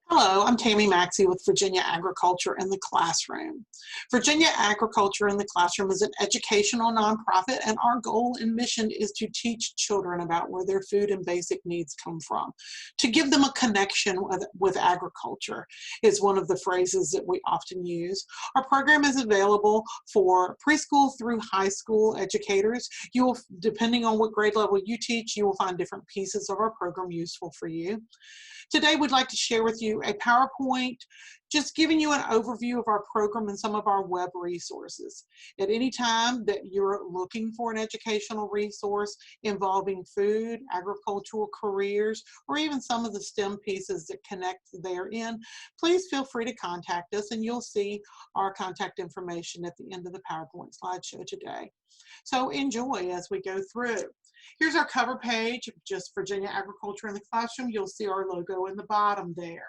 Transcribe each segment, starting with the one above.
Hello, I'm Tammy Maxey with Virginia Agriculture in the Classroom. Virginia Agriculture in the Classroom is an educational nonprofit, and our goal and mission is to teach children about where their food and basic needs come from. To give them a connection with agriculture is one of the phrases that we often use. Our program is available for preschool through high school educators. You will, depending on what grade level you teach, you will find different pieces of our program useful for you. Today, we'd like to share with you a PowerPoint just giving you an overview of our program and some of our web resources. At any time that you're looking for an educational resource involving food, agricultural careers, or even some of the STEM pieces that connect therein, please feel free to contact us, and you'll see our contact information at the end of the PowerPoint slideshow today. So enjoy as we go through. Here's our cover page, just Virginia Agriculture in the Classroom. You'll see our logo in the bottom there.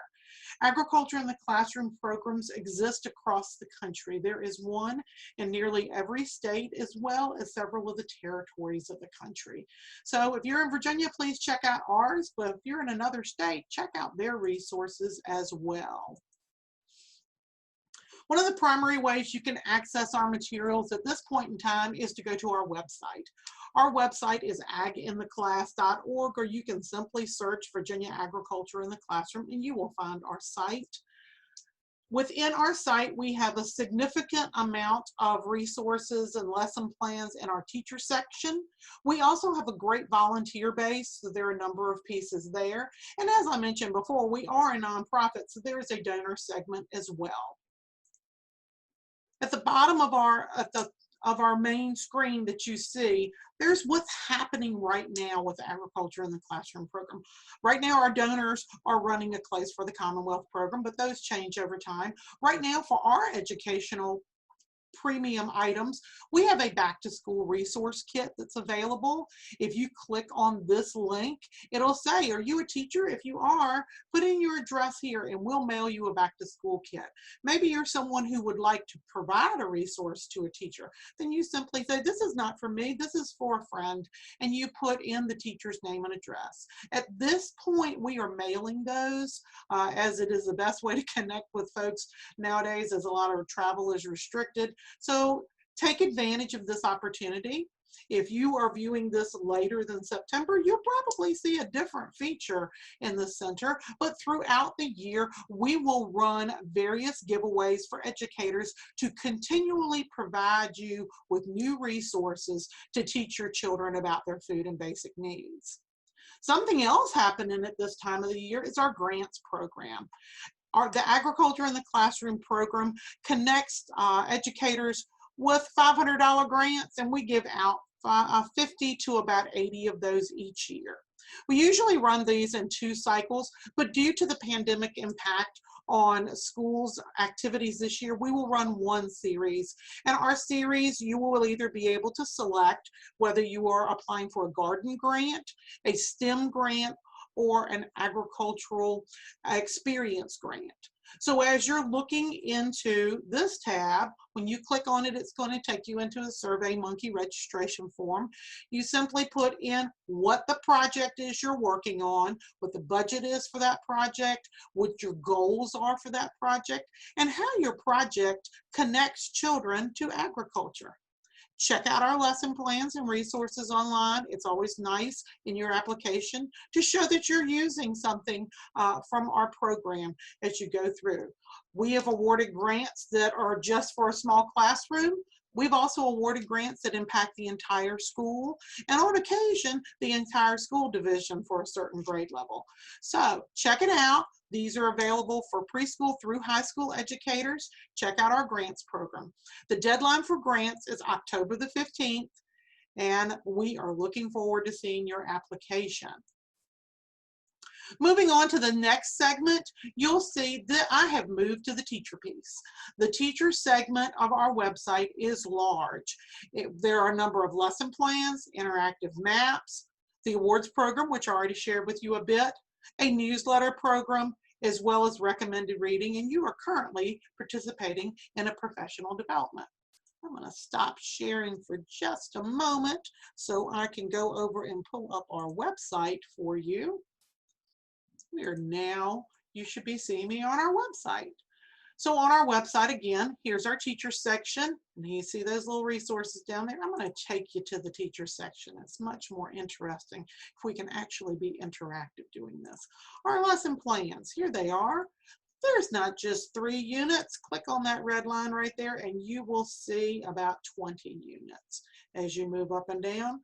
Agriculture in the Classroom programs exist across the country. There is one in nearly every state, as well as several of the territories of the country. So if you're in Virginia, please check out ours, but if you're in another state, check out their resources as well. One of the primary ways you can access our materials at this point in time is to go to our website. Our website is agintheclass.org, or you can simply search Virginia Agriculture in the Classroom and you will find our site. Within our site, we have a significant amount of resources and lesson plans in our teacher section. We also have a great volunteer base, so there are a number of pieces there. And as I mentioned before, we are a nonprofit, so there is a donor segment as well. At the bottom of our main screen that you see, there's what's happening right now with the Agriculture in the Classroom program. Right now, our donors are running a Place for the Commonwealth program, but those change over time. Right now, for our educational premium items, we have a back to school resource kit that's available. If you click on this link, it'll say, are you a teacher? If you are, put in your address here and we'll mail you a back to school kit. Maybe you're someone who would like to provide a resource to a teacher. Then you simply say, this is not for me, this is for a friend, and you put in the teacher's name and address. At this point, we are mailing those as it is the best way to connect with folks nowadays, as a lot of travel is restricted. So take advantage of this opportunity. If you are viewing this later than September, you'll probably see a different feature in the center, but throughout the year, we will run various giveaways for educators to continually provide you with new resources to teach your children about their food and basic needs. Something else happening at this time of the year is our grants program. The Agriculture in the Classroom program connects educators with $500 grants, and we give out 50 to about 80 of those each year. We usually run these in 2 cycles, but due to the pandemic impact on schools' activities this year, we will run 1 series. And our series, you will either be able to select whether you are applying for a garden grant, a STEM grant, or an agricultural experience grant. So as you're looking into this tab, when you click on it, it's going to take you into a SurveyMonkey registration form. You simply put in what the project is you're working on, what the budget is for that project, what your goals are for that project, and how your project connects children to agriculture. Check out our lesson plans and resources online. It's always nice in your application to show that you're using something from our program as you go through. We have awarded grants that are just for a small classroom. We've also awarded grants that impact the entire school, and on occasion, the entire school division for a certain grade level. So check it out. These are available for preschool through high school educators. Check out our grants program. The deadline for grants is October the 15th, and we are looking forward to seeing your application. Moving on to the next segment, you'll see that I have moved to the teacher piece. The teacher segment of our website is large. There are a number of lesson plans, interactive maps, the awards program, which I already shared with you a bit, a newsletter program, as well as recommended reading, and you are currently participating in a professional development. I'm going to stop sharing for just a moment so I can go over and pull up our website for you. You should be seeing me on our website. So on our website, again, here's our teacher section. And you see those little resources down there. I'm going to take you to the teacher section. It's much more interesting if we can actually be interactive doing this. Our lesson plans, here they are. There's not just 3 units. Click on that red line right there and you will see about 20 units as you move up and down.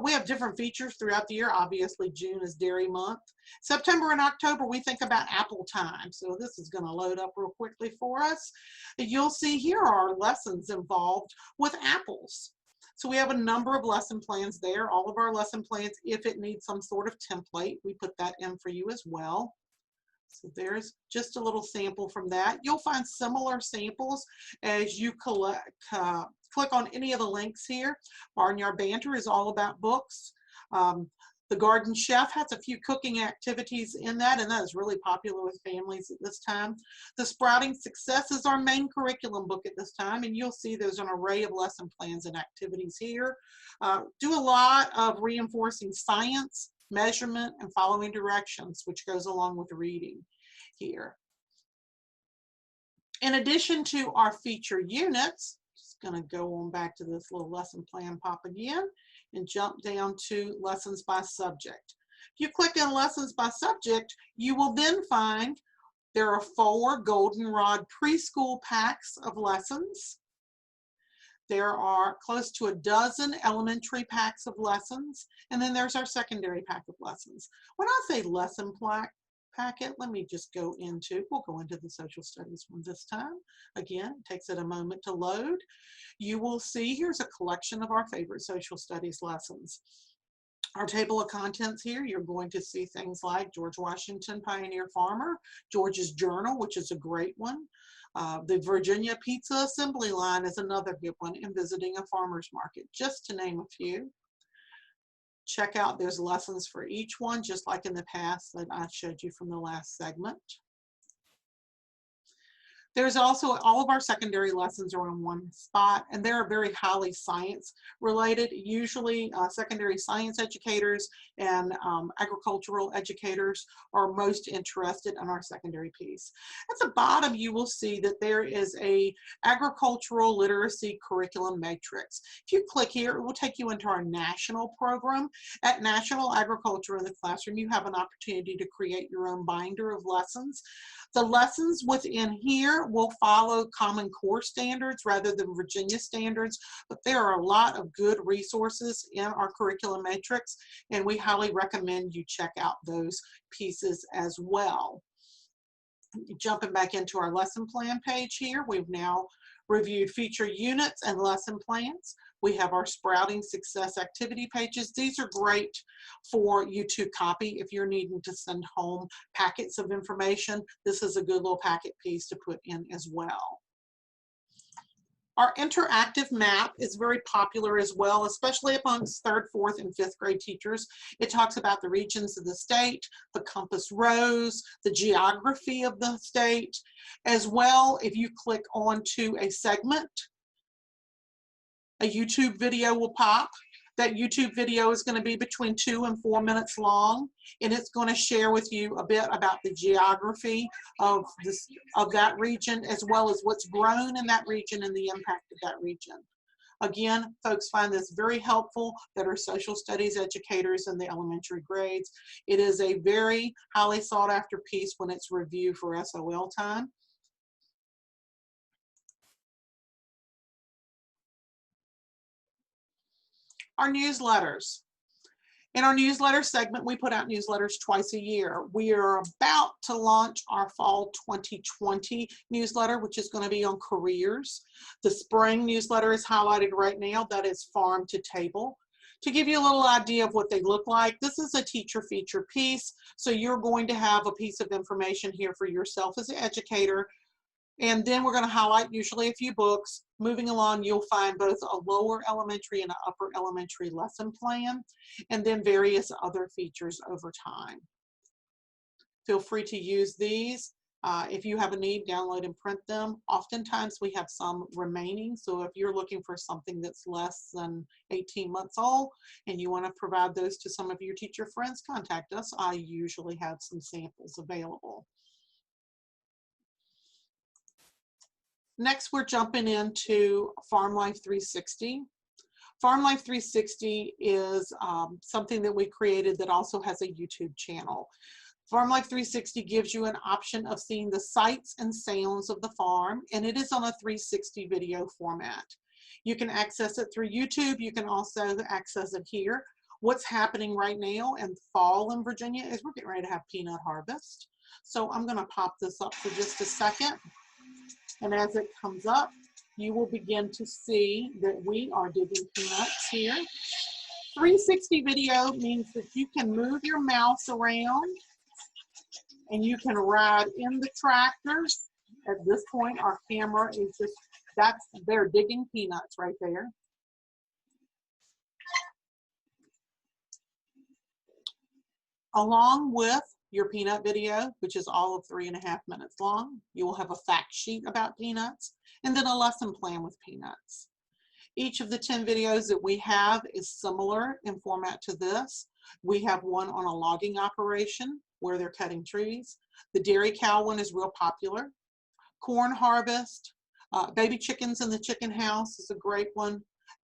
We have different features throughout the year. Obviously, June is Dairy Month. September and October, we think about apple time. So this is going to load up real quickly for us. You'll see here are lessons involved with apples. So we have a number of lesson plans there. All of our lesson plans, if it needs some sort of template, we put that in for you as well. So there's just a little sample from that. You'll find similar samples as you click on any of the links here. Barnyard Banter is all about books. The Garden Chef has a few cooking activities in that, and that is really popular with families at this time. The Sprouting Success is our main curriculum book at this time, and you'll see there's an array of lesson plans and activities here. Do a lot of reinforcing science, measurement, and following directions, which goes along with reading here. In addition to our feature units, just going to go on back to this little lesson plan pop again and jump down to lessons by subject. If you click on lessons by subject, you will then find there are 4 Goldenrod preschool packs of lessons. There are close to a dozen elementary packs of lessons, and then there's our secondary pack of lessons. When I say lesson packet, we'll go into the social studies one this time. Again, it takes it a moment to load. You will see here's a collection of our favorite social studies lessons. Our table of contents here, you're going to see things like George Washington, Pioneer Farmer, George's Journal, which is a great one. The Virginia Pizza Assembly Line is another good one, and visiting a farmer's market, just to name a few. Check out, there's lessons for each one, just like in the past that I showed you from the last segment. There's also all of our secondary lessons are in one spot, and they're very highly science related. Usually secondary science educators and agricultural educators are most interested in our secondary piece. At the bottom, you will see that there is a agricultural literacy curriculum matrix. If you click here, it will take you into our national program. At National Agriculture in the Classroom, you have an opportunity to create your own binder of lessons. The lessons within here will follow Common Core standards rather than Virginia standards, but there are a lot of good resources in our curriculum matrix, and we highly recommend you check out those pieces as well. Jumping back into our lesson plan page here, we've now reviewed feature units and lesson plans. We have our Sprouting Success activity pages. These are great for you to copy if you're needing to send home packets of information. This is a good little packet piece to put in as well. Our interactive map is very popular as well, especially amongst 3rd, 4th, and 5th grade teachers. It talks about the regions of the state, the compass rose, the geography of the state, as well. If you click onto a segment, a YouTube video will pop. That YouTube video is going to be between 2 and 4 minutes long, and it's going to share with you a bit about the geography of that region, as well as what's grown in that region and the impact of that region. Again, folks find this very helpful that are social studies educators in the elementary grades. It is a very highly sought after piece when it's reviewed for SOL time. Our newsletters. In our newsletter segment, we put out newsletters twice a year. We are about to launch our fall 2020 newsletter, which is going to be on careers. The spring newsletter is highlighted right now. That is Farm to Table. To give you a little idea of what they look like, this is a teacher feature piece. So you're going to have a piece of information here for yourself as an educator. And then we're going to highlight usually a few books. Moving along, you'll find both a lower elementary and an upper elementary lesson plan, and then various other features over time. Feel free to use these If you have a need, download and print them. Oftentimes we have some remaining, so if you're looking for something that's less than 18 months old and you want to provide those to some of your teacher friends, contact us. I usually have some samples available. Next, we're jumping into Farm Life 360. Farm Life 360 is something that we created that also has a YouTube channel. Farm Life 360 gives you an option of seeing the sights and sounds of the farm, and it is on a 360 video format. You can access it through YouTube. You can also access it here. What's happening right now in fall in Virginia is we're getting ready to have peanut harvest. So I'm going to pop this up for just a second. And as it comes up, you will begin to see that we are digging peanuts here. 360 video means that you can move your mouse around and you can ride in the tractor. At this point, our camera is just, they're digging peanuts right there. Along with your peanut video, which is all of 3.5 minutes long, you will have a fact sheet about peanuts and then a lesson plan with peanuts. Each of the 10 videos that we have is similar in format to this. We have one on a logging operation where they're cutting trees. The dairy cow one is real popular. Corn harvest, baby chickens in the chicken house is a great one.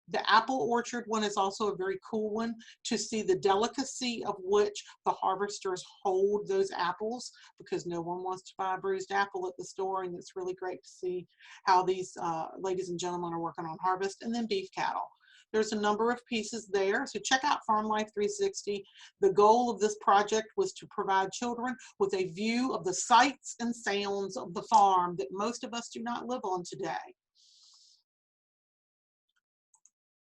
The apple orchard one is also a very cool one to see the delicacy of which the harvesters hold those apples, because no one wants to buy a bruised apple at the store, and it's really great to see how these ladies and gentlemen are working on harvest. And then beef cattle. There's a number of pieces there, so check out Farm Life 360. The goal of this project was to provide children with a view of the sights and sounds of the farm that most of us do not live on today.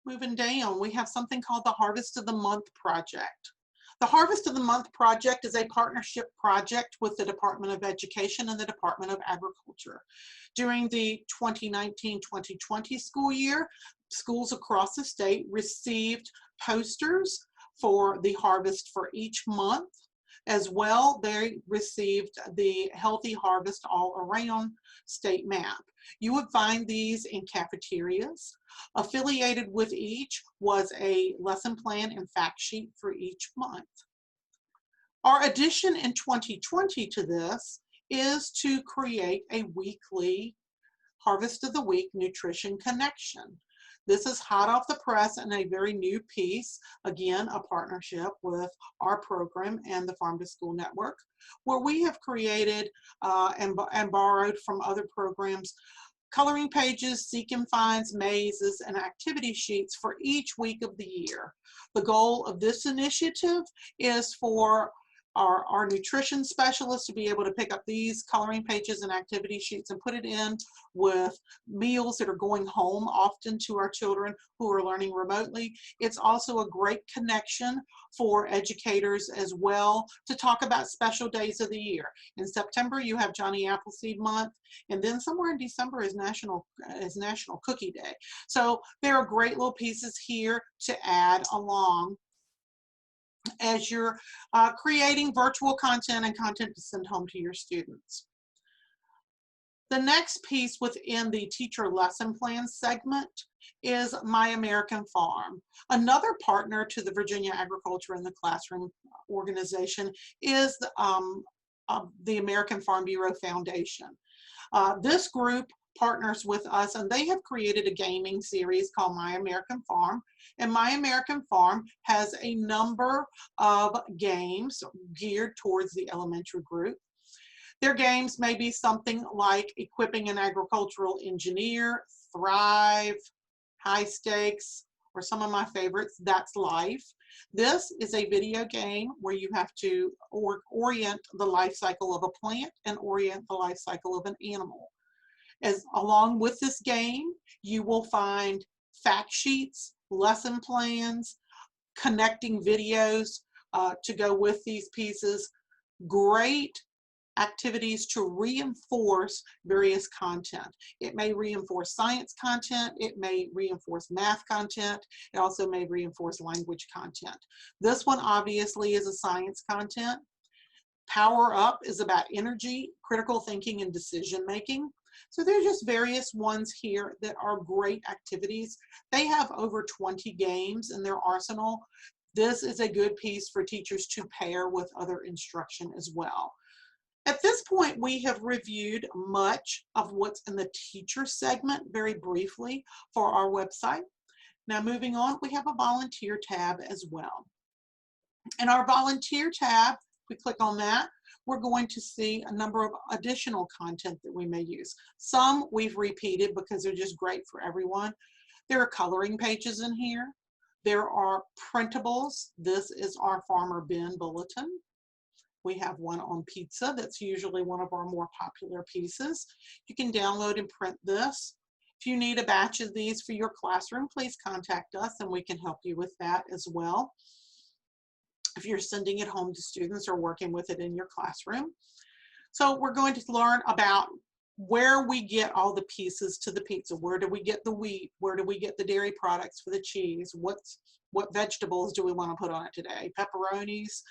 Moving down, we have something called the Harvest of the Month Project. The Harvest of the Month Project is a partnership project with the Department of Education and the Department of Agriculture. During the 2019-2020 school year, schools across the state received posters for the harvest for each month. As well, they received the Healthy Harvest All Around state map. You would find these in cafeterias. Affiliated with each was a lesson plan and fact sheet for each month. Our addition in 2020 to this is to create a weekly Harvest of the Week Nutrition Connection. This is hot off the press and a very new piece, again, a partnership with our program and the Farm to School Network, where we have created and borrowed from other programs coloring pages, seek and finds, mazes, and activity sheets for each week of the year. The goal of this initiative is for our nutrition specialists to be able to pick up these coloring pages and activity sheets and put it in with meals that are going home often to our children who are learning remotely. It's also a great connection for educators as well to talk about special days of the year. In September, you have Johnny Appleseed Month, and then somewhere in December is National Cookie Day. So there are great little pieces here to add along as you're creating virtual content and content to send home to your students. The next piece within the teacher lesson plan segment is My American Farm. Another partner to the Virginia Agriculture in the Classroom organization is the American Farm Bureau Foundation. This group partners with us, and they have created a gaming series called My American Farm. And My American Farm has a number of games geared towards the elementary group. Their games may be something like Equipping an Agricultural Engineer, Thrive, High Stakes, or some of my favorites, That's Life. This is a video game where you have to orient the life cycle of a plant and orient the life cycle of an animal. Along with this game, you will find fact sheets, lesson plans, connecting videos to go with these pieces, great activities to reinforce various content. It may reinforce science content, it may reinforce math content, it also may reinforce language content. This one obviously is a science content. Power Up is about energy, critical thinking, and decision making. So there are just various ones here that are great activities. They have over 20 games in their arsenal. This is a good piece for teachers to pair with other instruction as well. At this point, we have reviewed much of what's in the teacher segment very briefly for our website. Now moving on, we have a volunteer tab as well. In our volunteer tab, if we click on that, we're going to see a number of additional content that we may use. Some we've repeated because they're just great for everyone. There are coloring pages in here. There are printables. This is our Farmer Ben bulletin. We have one on pizza. That's usually one of our more popular pieces. You can download and print this. If you need a batch of these for your classroom, please contact us and we can help you with that as well, if you're sending it home to students or working with it in your classroom. So we're going to learn about where we get all the pieces to the pizza. Where do we get the wheat? Where do we get the dairy products for the cheese? What vegetables do we want to put on it today? Pepperonis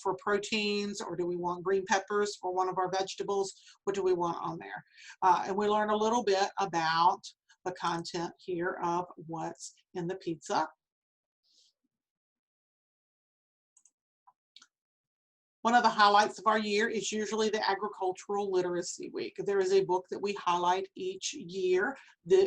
for proteins, or do we want green peppers for one of our vegetables? What do we want on there? And we learn a little bit about the content here of what's in the pizza. One of the highlights of our year is usually the Agricultural Literacy Week. There is a book that we highlight each year.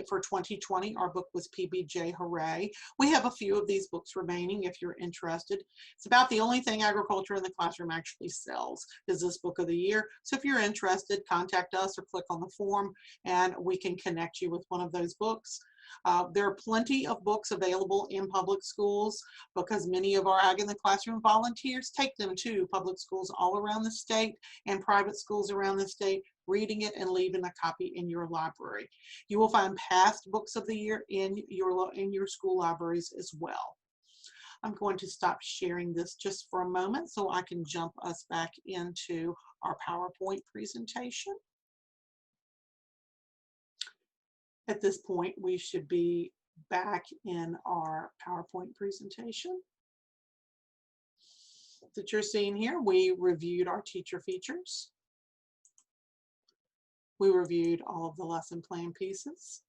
For 2020, our book was PBJ Hooray. We have a few of these books remaining if you're interested. It's about the only thing agriculture in the classroom actually sells is this book of the year. So if you're interested, contact us or click on the form and we can connect you with one of those books. There are plenty of books available in public schools because many of our Ag in the Classroom volunteers take them to public schools all around the state and private schools around the state, reading it and leaving a copy in your library. You will find past books of the year in your school libraries as well. I'm going to stop sharing this just for a moment so I can jump us back into our PowerPoint presentation. At this point, we should be back in our PowerPoint presentation that you're seeing here. We reviewed our teacher features. We reviewed all of the lesson plan pieces.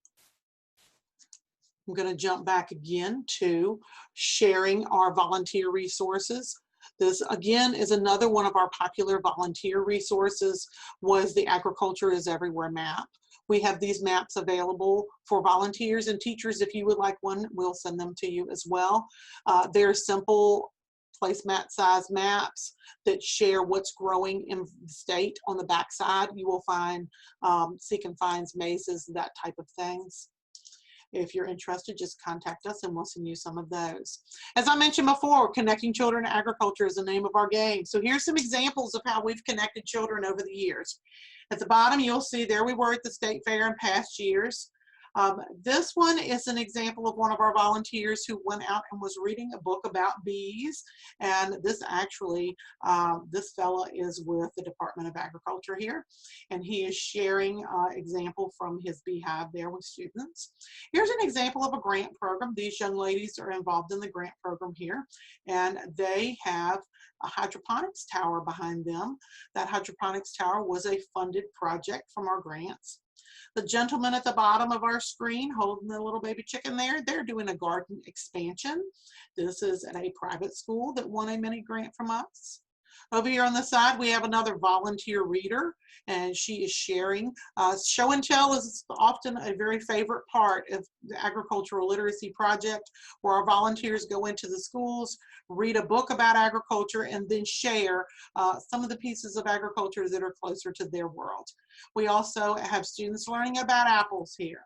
I'm going to jump back again to sharing our volunteer resources. This again is another one of our popular volunteer resources was the Agriculture is Everywhere map. We have these maps available for volunteers and teachers. If you would like one, we'll send them to you as well. They're simple placemat size maps that share what's growing in the state. On the back side, you will find seek and finds, mazes, that type of things. If you're interested, just contact us and we'll send you some of those. As I mentioned before, connecting children to agriculture is the name of our game. So here's some examples of how we've connected children over the years. At the bottom, you'll see there we were at the state fair in past years. This one is an example of one of our volunteers who went out and was reading a book about bees. And this actually, this fella is with the Department of Agriculture here. And he is sharing example from his beehive there with students. Here's an example of a grant program. These young ladies are involved in the grant program here. And they have a hydroponics tower behind them. That hydroponics tower was a funded project from our grants. The gentleman at the bottom of our screen holding the little baby chicken there, they're doing a garden expansion. This is at a private school that won a mini grant from us. Over here on the side, we have another volunteer reader, and she is sharing. Show and tell is often a very favorite part of the Agricultural Literacy Project, where our volunteers go into the schools, read a book about agriculture, and then share some of the pieces of agriculture that are closer to their world. We also have students learning about apples here.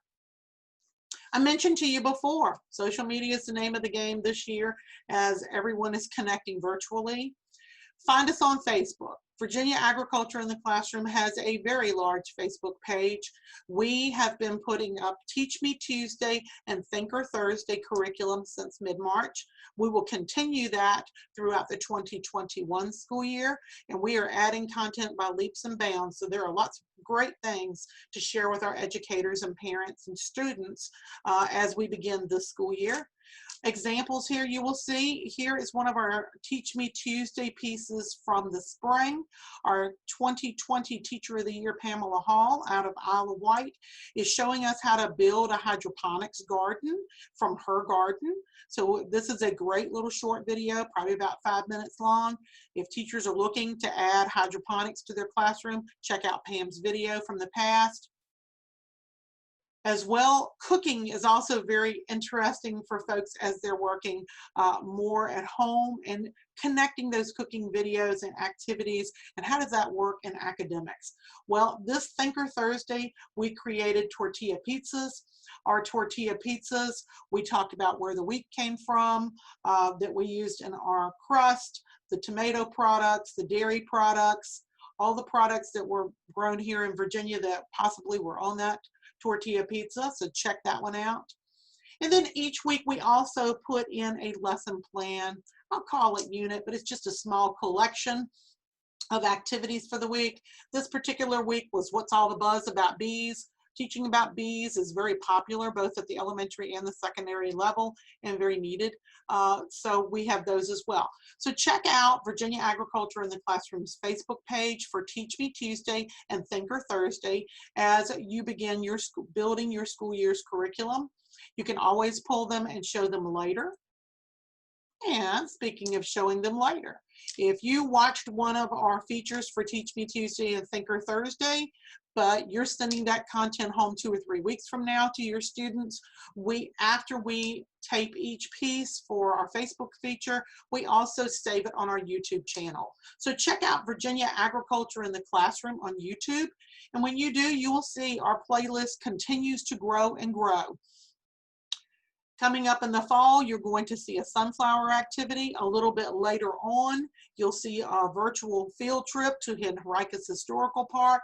I mentioned to you before, social media is the name of the game this year as everyone is connecting virtually. Find us on Facebook. Virginia Agriculture in the Classroom has a very large Facebook page. We have been putting up Teach Me Tuesday and Thinker Thursday curriculum since mid-March. We will continue that throughout the 2021 school year, and we are adding content by leaps and bounds. So there are lots of great things to share with our educators and parents and students as we begin this school year. Examples here you will see. Here is one of our Teach Me Tuesday pieces from the spring. Our 2020 Teacher of the Year, Pamela Hall, out of Isle of Wight, is showing us how to build a hydroponics garden from her garden. So this is a great little short video, probably about 5 minutes long. If teachers are looking to add hydroponics to their classroom, check out Pam's video from the past. As well, cooking is also very interesting for folks as they're working more at home, and connecting those cooking videos and activities, and how does that work in academics. Well, this Thinker Thursday, we created tortilla pizzas. Our tortilla pizzas, we talked about where the wheat came from, that we used in our crust, the tomato products, the dairy products, all the products that were grown here in Virginia that possibly were on that tortilla pizza, so check that one out. And then each week we also put in a lesson plan. I'll call it unit, but it's just a small collection of activities for the week. This particular week was What's All the Buzz About Bees? Teaching about bees is very popular both at the elementary and the secondary level, and very needed. So we have those as well. So check out Virginia Agriculture in the Classroom's Facebook page for Teach Me Tuesday and Thinker Thursday as you begin your building your school year's curriculum. You can always pull them and show them later. And speaking of showing them later, if you watched one of our features for Teach Me Tuesday and Thinker Thursday, but you're sending that content home 2 or 3 weeks from now to your students, after we tape each piece for our Facebook feature, we also save it on our YouTube channel. So check out Virginia Agriculture in the Classroom on YouTube. And when you do, you will see our playlist continues to grow and grow. Coming up in the fall, you're going to see a sunflower activity. A little bit later on, you'll see a virtual field trip to Henricus Historical Park.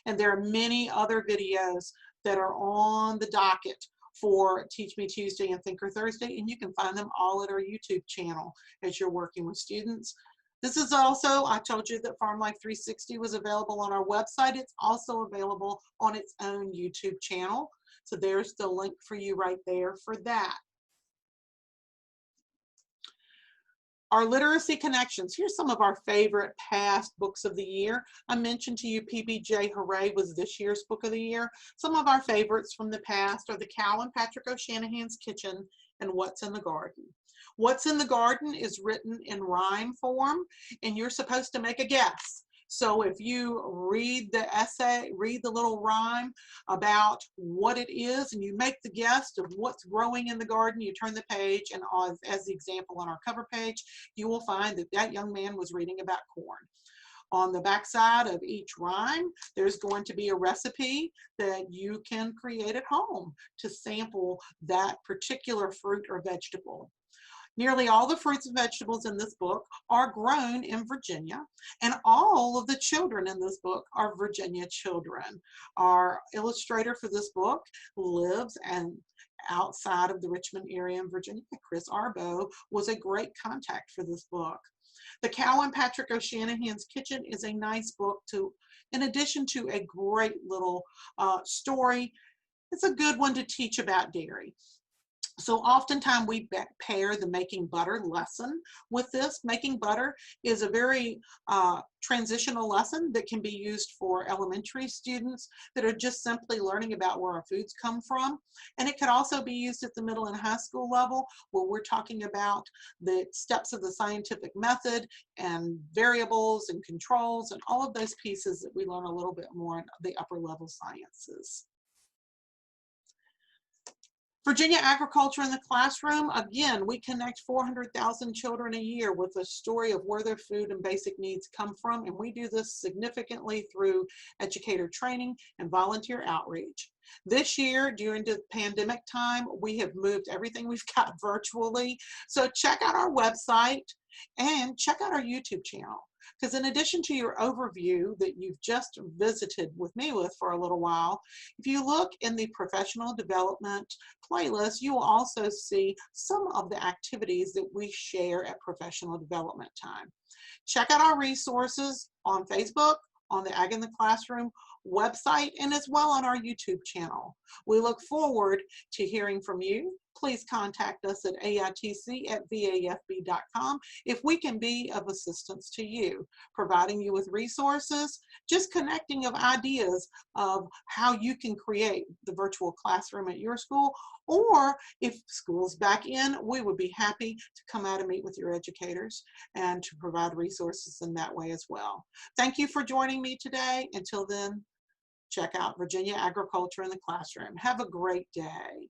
And there are many other videos that are on the docket for Teach Me Tuesday and Thinker Thursday, and you can find them all at our YouTube channel as you're working with students. This is also, I told you that Farm Life 360 was available on our website. It's also available on its own YouTube channel. So there's the link for you right there for that. Our literacy connections. Here's some of our favorite past books of the year. I mentioned to you PBJ Hooray was this year's book of the year. Some of our favorites from the past are The Cow in Patrick O'Shanahan's Kitchen and What's in the Garden. What's in the Garden is written in rhyme form, and you're supposed to make a guess. So if you read the essay, read the little rhyme about what it is, and you make the guess of what's growing in the garden, you turn the page, and as the example on our cover page, you will find that that young man was reading about corn. On the backside of each rhyme, there's going to be a recipe that you can create at home to sample that particular fruit or vegetable. Nearly all the fruits and vegetables in this book are grown in Virginia, and all of the children in this book are Virginia children. Our illustrator for this book lives outside of the Richmond area in Virginia. Chris Arbo was a great contact for this book. The Cow in Patrick O'Shanahan's Kitchen is a nice book in addition to a great little story. It's a good one to teach about dairy. So oftentimes we pair the making butter lesson with this. Making butter is a very transitional lesson that can be used for elementary students that are just simply learning about where our foods come from. And it could also be used at the middle and high school level, where we're talking about the steps of the scientific method and variables and controls and all of those pieces that we learn a little bit more in the upper level sciences. Virginia Agriculture in the Classroom, again, we connect 400,000 children a year with a story of where their food and basic needs come from, and we do this significantly through educator training and volunteer outreach. This year, during the pandemic time, we have moved everything we've got virtually, so check out our website and check out our YouTube channel. Because in addition to your overview that you've just visited with me with for a little while, if you look in the professional development playlist, you will also see some of the activities that we share at professional development time. Check out our resources on Facebook, on the Ag in the Classroom website, and as well on our YouTube channel. We look forward to hearing from you please contact us at AITC@vafb.com if we can be of assistance to you, providing you with resources, just connecting of ideas of how you can create the virtual classroom at your school, or if school's back in, we would be happy to come out and meet with your educators and to provide resources in that way as well. Thank you for joining me today. Until then, check out Virginia Agriculture in the Classroom. Have a great day.